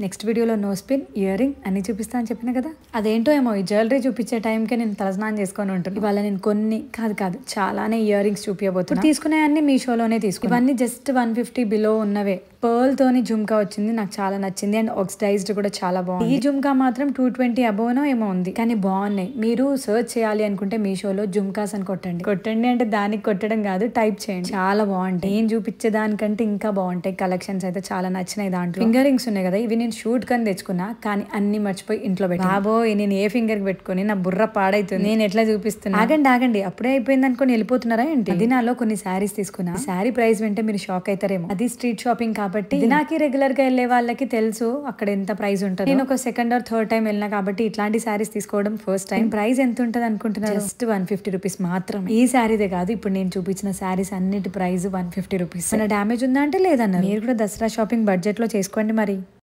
Next వీడియోలో no spin ear ring అన్ని చూపిస్తా అని చెప్పిన కదా. అదేంటో ఏమో ఈ జ్యువెలరీ చూపించే టైంకే నేను తలస్నానం చేసుకొని ఉంటుంది. ఇవాళ నేను కొన్ని కాదు చాలానే ఇయర్ రింగ్స్ చూపించబోతున్నా. తీసుకునే అన్ని మీషోలోనే తీసుకున్నా. ఇవన్నీ జస్ట్ 150 బిలో ఉన్నవే. పర్ల్ తోని జుమ్కా వచ్చింది, నాకు చాలా నచ్చింది. అండ్ ఆక్సిడైజ్డ్ కూడా చాలా బాగుంది. ఈ జుమ్కా మాత్రం 220 అబోనో ఏమో ఉంది, కానీ బాగున్నాయి. మీరు సర్చ్ చేయాలి అనుకుంటే మీషోలో జుమ్కాస్ అని కొట్టండి అంటే దానికి కొట్టడం కాదు, టైప్ చేయండి. చాలా బాగుంటాయి. నేను చూపించే దానికంటే ఇంకా బాగుంటాయి. కలెక్షన్స్ అయితే చాలా నచ్చినాయి. దాంట్లో ఫింగర్ రింగ్స్ ఉన్నాయి కదా, ఇవి నేను షూట్ కని తెచ్చుకున్నా, కానీ అన్ని మర్చిపోయి ఇంట్లో పెట్టి బాబోయ్ నేను ఏ ఫింగర్ కి పెట్టుకుని నా బుర్ర పాడైతుంది. నేను ఎట్లా చూపిస్తున్నా. ఆగండి అప్పుడే అయిపోయింది అనుకుని వెళ్ళిపోతున్నారా ఏంటి? అది నాలో కొన్ని శారీస్ తీసుకున్నా. శారీ ప్రైస్ వింటే మీరు షాక్ అవుతారేమో. అది స్ట్రీట్ షాపింగ్ కాబట్టి నాకు రెగ్యులర్ గా వెళ్లే వాళ్ళకి తెలుసు అక్కడ ఎంత ప్రైస్ ఉంటుంది. నేను ఒక సెకండ్ ఆర్ థర్డ్ టైం వెళ్ళినా కాబట్టి ఇట్లాంటి శారీస్ తీసుకోవడం ఫస్ట్ టైం. ప్రైస్ ఎంత ఉంటుంది అనుకుంటున్నారు? జస్ట్ 150 రూపీస్ మాత్రమే. ఈ శారీదే కాదు, ఇప్పుడు నేను చూపించిన శారీస్ అన్నిటి ప్రైస్ 150 రూపీస్. డ్యామేజ్ ఉందా అంటే లేదన్నారు. మీరు కూడా దసరా షాపింగ్ బడ్జెట్ లో చేసుకోండి మరి.